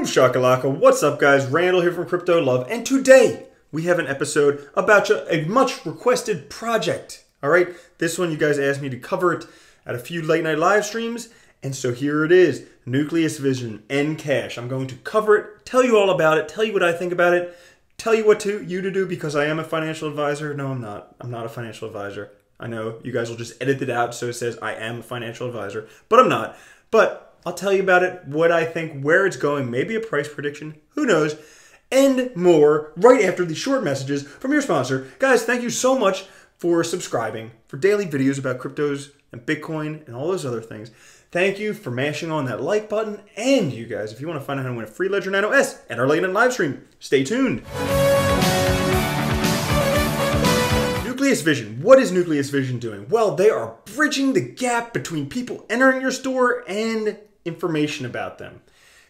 Boom shakalaka, what's up guys? Randall here from Crypto Love, and today we have an episode about a much requested project. Alright, this one you guys asked me to cover it at a few late night live streams, and so here it is, Nucleus Vision, NCASH. I'm going to cover it, tell you all about it, tell you what I think about it, tell you what you to do because I am a financial advisor. No, I'm not. I'm not a financial advisor. I know you guys will just edit it out so it says I am a financial advisor, but I'm not. But I'll tell you about it, what I think, where it's going, maybe a price prediction, who knows, and more right after these short messages from your sponsor. Guys, thank you so much for subscribing, for daily videos about cryptos and Bitcoin and all those other things. Thank you for mashing on that like button, and you guys, if you want to find out how to win a free Ledger Nano S and our late night live stream, stay tuned. Nucleus Vision. What is Nucleus Vision doing? Well, they are bridging the gap between people entering your store and information about them.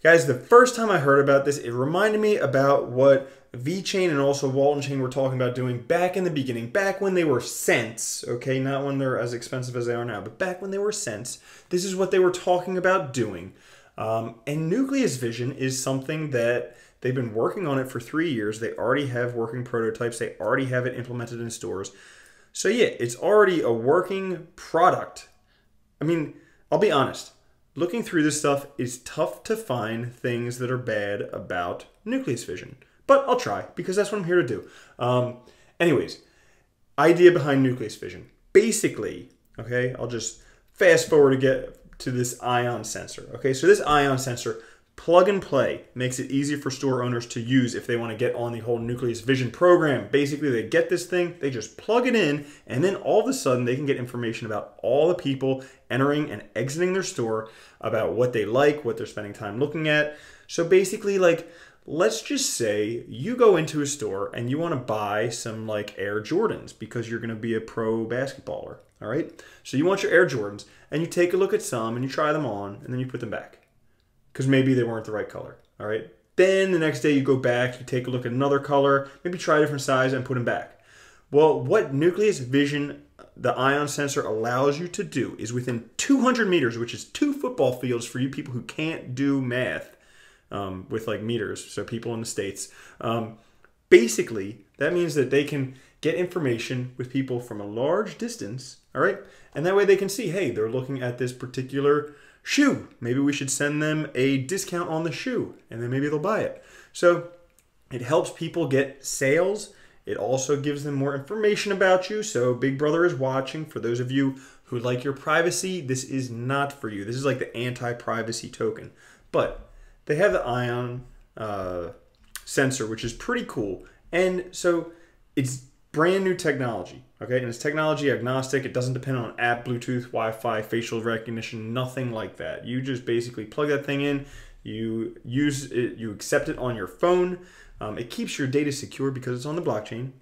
Guys, the first time I heard about this, it reminded me about what VeChain and also Waltonchain were talking about doing back in the beginning, back when they were cents, okay? Not when they're as expensive as they are now, but back when they were cents. This is what they were talking about doing. And Nucleus Vision is something that they've been working on it for 3 years. They already have working prototypes. They already have it implemented in stores. So yeah, it's already a working product. I mean, I'll be honest. Looking through this stuff is tough to find things that are bad about Nucleus Vision. But I'll try, because that's what I'm here to do. Anyways, idea behind Nucleus Vision. Basically, okay, I'll just fast forward to get to this ion sensor. Okay, so this ion sensor, plug and play, makes it easy for store owners to use if they want to get on the whole Nucleus Vision program. Basically, they get this thing, they just plug it in, and then all of a sudden they can get information about all the people entering and exiting their store, about what they like, what they're spending time looking at. So basically, like, let's just say you go into a store and you want to buy some like Air Jordans because you're going to be a pro basketballer, all right? So you want your Air Jordans and you take a look at some and you try them on and then you put them back because maybe they weren't the right color, all right? Then the next day you go back, you take a look at another color, maybe try a different size and put them back. Well, what Nucleus Vision, the ion sensor, allows you to do is within 200 meters, which is 2 football fields for you people who can't do math, with like meters, so people in the States. Basically, that means that they can get information with people from a large distance, all right? And that way they can see, hey, they're looking at this particular shoe. Maybe we should send them a discount on the shoe, and then maybe they'll buy it. So it helps people get sales. It also gives them more information about you. So Big Brother is watching. For those of you who like your privacy, this is not for you. This is like the anti-privacy token. But they have the ion sensor, which is pretty cool. And so it's brand new technology, okay? And it's technology agnostic. It doesn't depend on app, Bluetooth, Wi-Fi, facial recognition, nothing like that. You just basically plug that thing in, you use it, you accept it on your phone. It keeps your data secure because it's on the blockchain.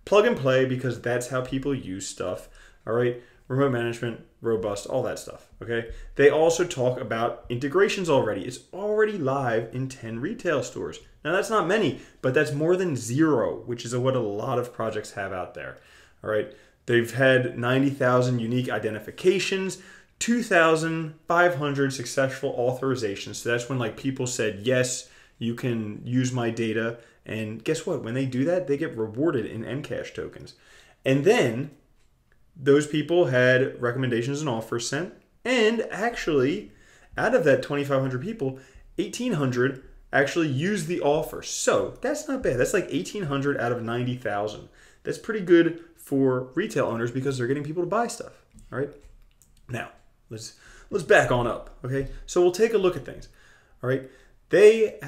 Plug and play because that's how people use stuff, all right? Remote management, robust, all that stuff, okay? They also talk about integrations already. It's already live in 10 retail stores. Now, that's not many, but that's more than 0, which is what a lot of projects have out there, all right? They've had 90,000 unique identifications, 2,500 successful authorizations. So that's when like people said, yes, you can use my data. And guess what? When they do that, they get rewarded in NCASH tokens. And then those people had recommendations and offers sent. And actually, out of that 2,500 people, 1,800 actually used the offer. So that's not bad. That's like 1,800 out of 90,000. That's pretty good for retail owners because they're getting people to buy stuff. All right. Now, let's back on up. Okay. So we'll take a look at things. All right. They,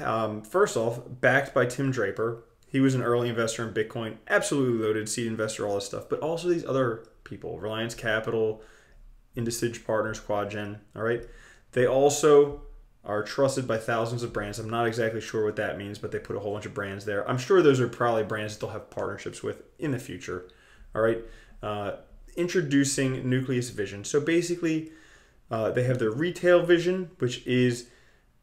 first off, backed by Tim Draper. He was an early investor in Bitcoin, absolutely loaded, seed investor, all this stuff. But also these other people, Reliance Capital, Indicige Partners, QuadGen, all right? They also are trusted by thousands of brands. I'm not exactly sure what that means, but they put a whole bunch of brands there. I'm sure those are probably brands that they'll have partnerships with in the future, all right? Introducing Nucleus Vision. So basically, they have their retail vision, which is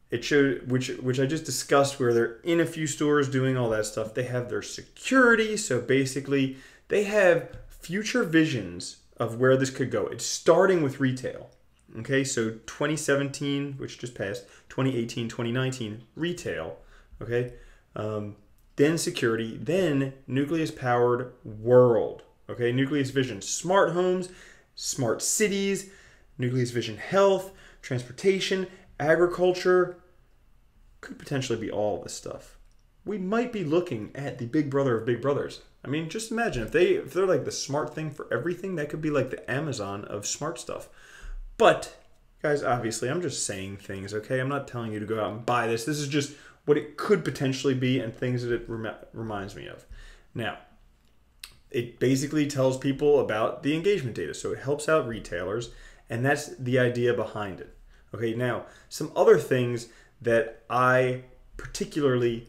which I just discussed, where they're in a few stores doing all that stuff. They have their security, so basically they have future visions of where this could go. It's starting with retail, Okay, so 2017, which just passed, 2018, 2019, retail. Okay, then security, then Nucleus powered world. Okay, Nucleus Vision, smart homes, smart cities, Nucleus Vision health, transportation, agriculture, could potentially be all this stuff. We might be looking at the big brother of big brothers. I mean, just imagine if they're like the smart thing for everything, that could be like the Amazon of smart stuff. But guys, obviously, I'm just saying things, okay? I'm not telling you to go out and buy this. This is just what it could potentially be and things that it reminds me of. Now, it basically tells people about the engagement data. So it helps out retailers, and that's the idea behind it. Okay, now, some other things that I particularly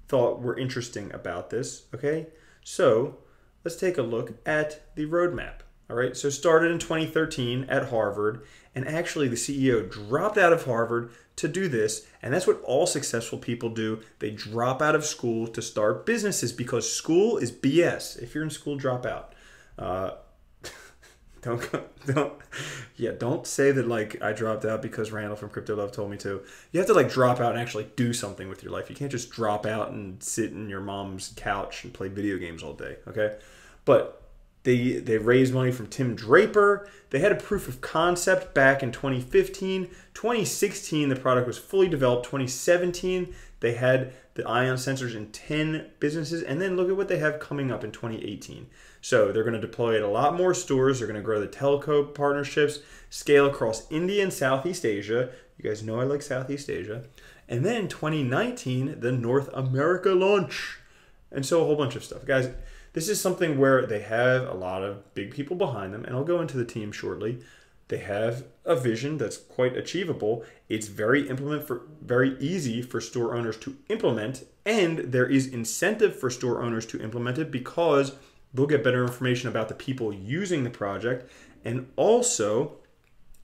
thought were interesting about this, okay? So let's take a look at the roadmap. All right, so started in 2013 at Harvard, and actually the CEO dropped out of Harvard to do this, and that's what all successful people do. They drop out of school to start businesses because school is BS. If you're in school, drop out. Don't say that like I dropped out because Randall from Crypto Love told me to. You have to like drop out and actually do something with your life. You can't just drop out and sit in your mom's couch and play video games all day, okay? But they raised money from Tim Draper. They had a proof of concept back in 2015. 2016, the product was fully developed. 2017, they had the ion sensors in 10 businesses. And then look at what they have coming up in 2018. So they're going to deploy it at a lot more stores. They're going to grow the telco partnerships, scale across India and Southeast Asia. You guys know I like Southeast Asia. And then 2019, the North America launch. And so a whole bunch of stuff. Guys, this is something where they have a lot of big people behind them, and I'll go into the team shortly. They have a vision that's quite achievable. It's very easy for store owners to implement, and there is incentive for store owners to implement it because they'll get better information about the people using the project, and also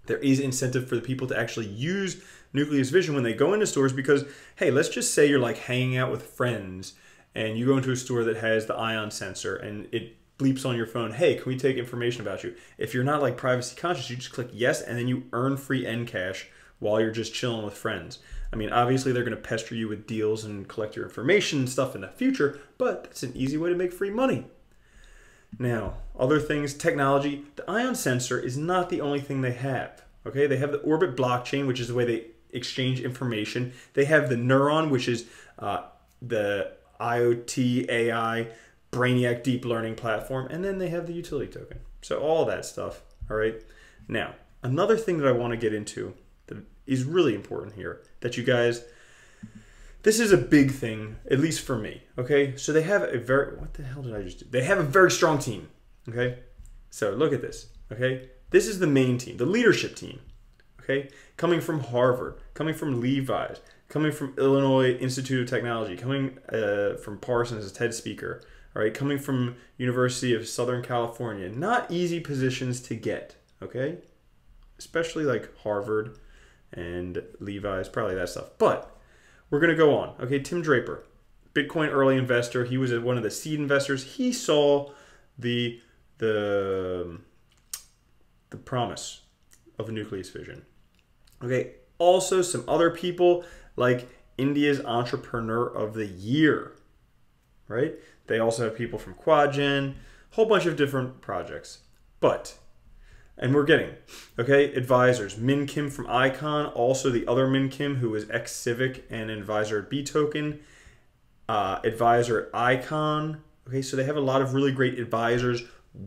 there is incentive for the people to actually use Nucleus Vision when they go into stores because, hey, let's just say you're like hanging out with friends and you go into a store that has the ion sensor and it bleeps on your phone, hey, can we take information about you? If you're not like privacy conscious, you just click yes and then you earn free NCASH while you're just chilling with friends. I mean, obviously they're going to pester you with deals and collect your information and stuff in the future, but that's an easy way to make free money. Now, other things, technology, the ion sensor is not the only thing they have. Okay, they have the Orbit blockchain, which is the way they exchange information. They have the Neuron, which is the IoT, AI, Brainiac deep learning platform, and then they have the utility token. So all that stuff, all right? Now, another thing that I want to get into that is really important here, that you guys, this is a big thing, at least for me, okay? So they have a very, what the hell did I just do? They have a very strong team, okay? So look at this, okay? This is the main team, the leadership team, okay? Coming from Harvard, coming from Levi's, coming from Illinois Institute of Technology, coming from Parsons as TED speaker, all right, coming from University of Southern California. Not easy positions to get, okay? Especially like Harvard and Levi's, probably that stuff. But we're going to go on, okay? Tim Draper, Bitcoin early investor. He was one of the seed investors. He saw the promise of a Nucleus Vision. Okay, also some other people like India's Entrepreneur of the Year, right? They also have people from QuadGen, a whole bunch of different projects. But, and we're getting, okay, advisors. Min Kim from Icon, also the other Min Kim who was ex-Civic and advisor at B-Token, advisor at Icon. Okay, so they have a lot of really great advisors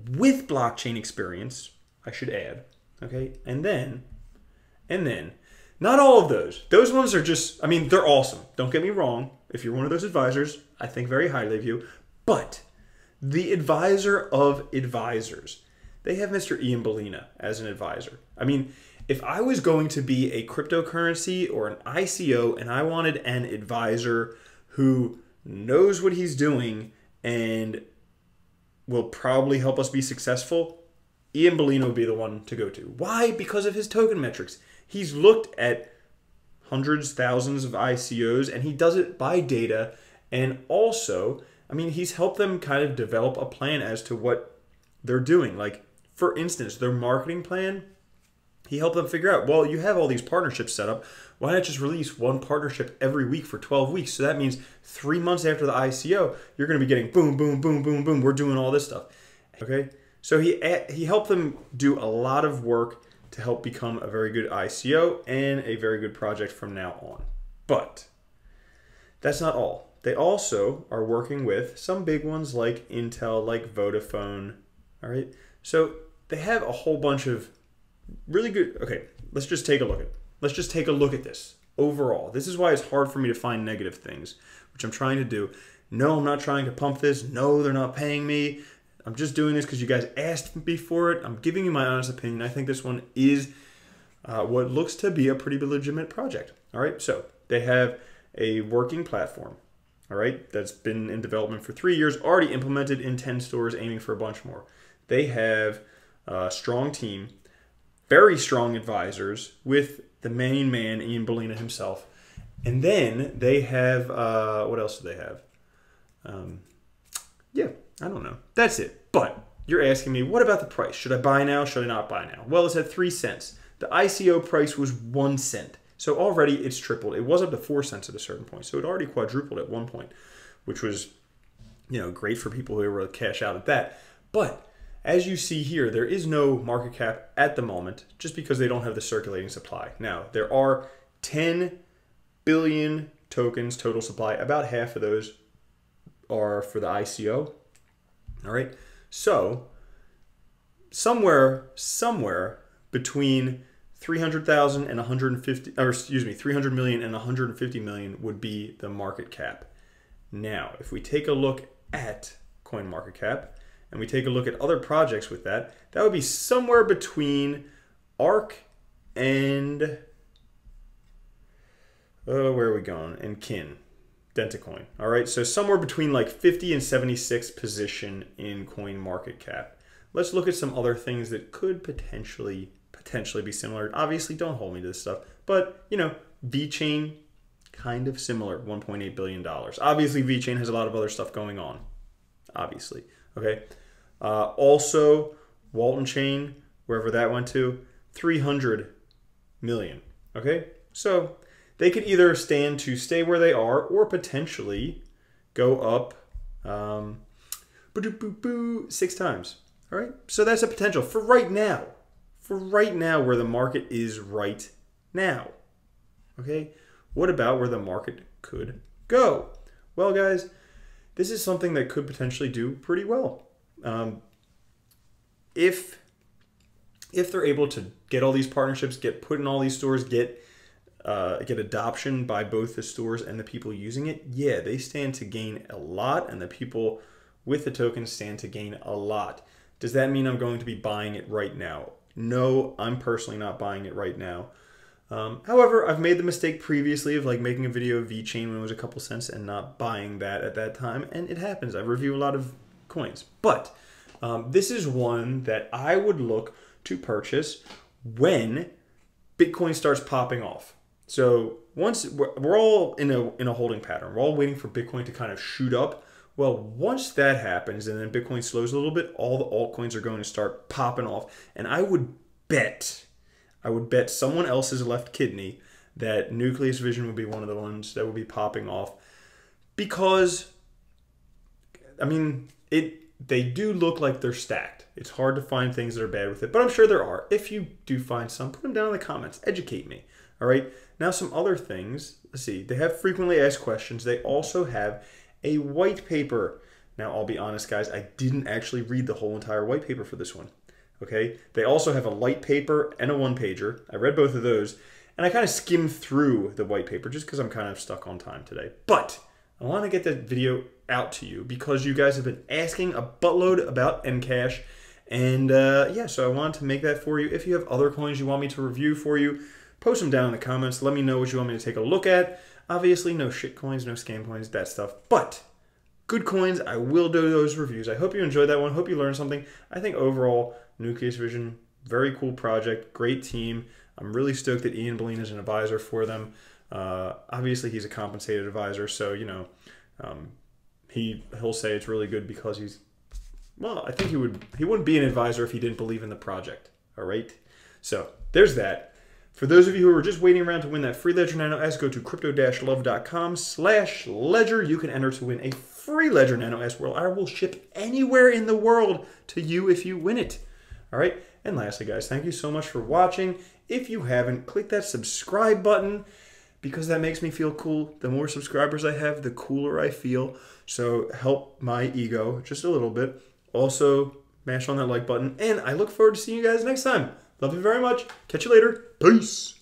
with blockchain experience, I should add. Okay, and then, not all of those. Those ones are just, I mean, they're awesome. Don't get me wrong. If you're one of those advisors, I think very highly of you. But the advisor of advisors, they have Mr. Ian Balina as an advisor. I mean, if I was going to be a cryptocurrency or an ICO and I wanted an advisor who knows what he's doing and will probably help us be successful, Ian Balina would be the one to go to. Why? Because of his token metrics. He's looked at hundreds, thousands of ICOs, and he does it by data. And also, I mean, he's helped them kind of develop a plan as to what they're doing. Like, for instance, their marketing plan, he helped them figure out, well, you have all these partnerships set up. Why not just release one partnership every week for 12 weeks? So that means 3 months after the ICO, you're going to be getting boom, boom, boom, boom, boom. We're doing all this stuff. Okay. So he helped them do a lot of work to help become a very good ICO and a very good project from now on. But that's not all. They also are working with some big ones like Intel, like Vodafone. All right. So they have a whole bunch of really good. Okay, let's just take a look at this overall. This is why it's hard for me to find negative things, which I'm trying to do. No, I'm not trying to pump this. No, they're not paying me. I'm just doing this because you guys asked me for it. I'm giving you my honest opinion. I think this one is what looks to be a pretty legitimate project. All right, so they have a working platform, all right, that's been in development for 3 years, already implemented in 10 stores, aiming for a bunch more. They have a strong team, very strong advisors with the main man, Ian Balina himself. And then they have, what else do they have? Yeah, I don't know. That's it. But you're asking me, what about the price? Should I buy now? Should I not buy now? Well, it's at 3 cents. The ICO price was 1 cent. So already it's tripled. It was up to 4 cents at a certain point. So it already quadrupled at one point, which was, you know, great for people who were able to cash out at that. But as you see here, there is no market cap at the moment just because they don't have the circulating supply. Now, there are 10 billion tokens total supply. About half of those are for the ICO. All right. So somewhere between 300,000 and 150, or excuse me, 300 million and 150 million would be the market cap. Now, if we take a look at CoinMarketCap and we take a look at other projects with that, that would be somewhere between ARK and where are we going? And Kin, Dentacoin. All right, so somewhere between like 50 and 76 position in CoinMarketCap. Let's look at some other things that could potentially be similar. Obviously, don't hold me to this stuff, but you know, VeChain, kind of similar, $1.8 billion. Obviously, VeChain has a lot of other stuff going on. Obviously, okay. Also, Waltonchain, wherever that went to, 300 million. Okay, so they could either stand to stay where they are or potentially go up 6 times. All right, so that's a potential for right now. For right now, where the market is right now. Okay, what about where the market could go? Well, guys, this is something that could potentially do pretty well. If they're able to get all these partnerships, get put in all these stores, get adoption by both the stores and the people using it, yeah, they stand to gain a lot, and the people with the tokens stand to gain a lot. Does that mean I'm going to be buying it right now? No, I'm personally not buying it right now. However, I've made the mistake previously of like making a video of VeChain when it was a couple cents and not buying that at that time, and it happens. I review a lot of coins, but this is one that I would look to purchase when Bitcoin starts popping off. So once we're all in a holding pattern, we're all waiting for Bitcoin to kind of shoot up. Well, once that happens and then Bitcoin slows a little bit, all the altcoins are going to start popping off. And I would bet someone else's left kidney that Nucleus Vision would be one of the ones that would be popping off, because, I mean, they do look like they're stacked. It's hard to find things that are bad with it, but I'm sure there are. If you do find some, put them down in the comments. Educate me. All right. Now, some other things. Let's see. They have frequently asked questions. They also have a white paper. Now, I'll be honest, guys, I didn't actually read the whole entire white paper for this one. Okay. They also have a light paper and a one-pager. I read both of those, and I kind of skimmed through the white paper just because I'm kind of stuck on time today. But I want to get that video out to you because you guys have been asking a buttload about NCASH. And yeah, so I wanted to make that for you. If you have other coins you want me to review for you, post them down in the comments. Let me know what you want me to take a look at. Obviously, no shit coins, no scam coins, that stuff. But good coins, I will do those reviews. I hope you enjoyed that one. Hope you learned something. I think overall, Nucleus Vision, very cool project, great team. I'm really stoked that Ian Balina is an advisor for them. Obviously, he's a compensated advisor, so, you know, he'll say it's really good because he's, well, I think he wouldn't be an advisor if he didn't believe in the project, all right? So there's that. For those of you who are just waiting around to win that free Ledger Nano S, go to crypto-love.com/ledger. You can enter to win a free Ledger Nano S, where I will ship anywhere in the world to you if you win it. All right. And lastly, guys, thank you so much for watching. If you haven't, click that subscribe button, because that makes me feel cool. The more subscribers I have, the cooler I feel. So help my ego just a little bit. Also, mash on that like button. And I look forward to seeing you guys next time. Love you very much. Catch you later. Peace.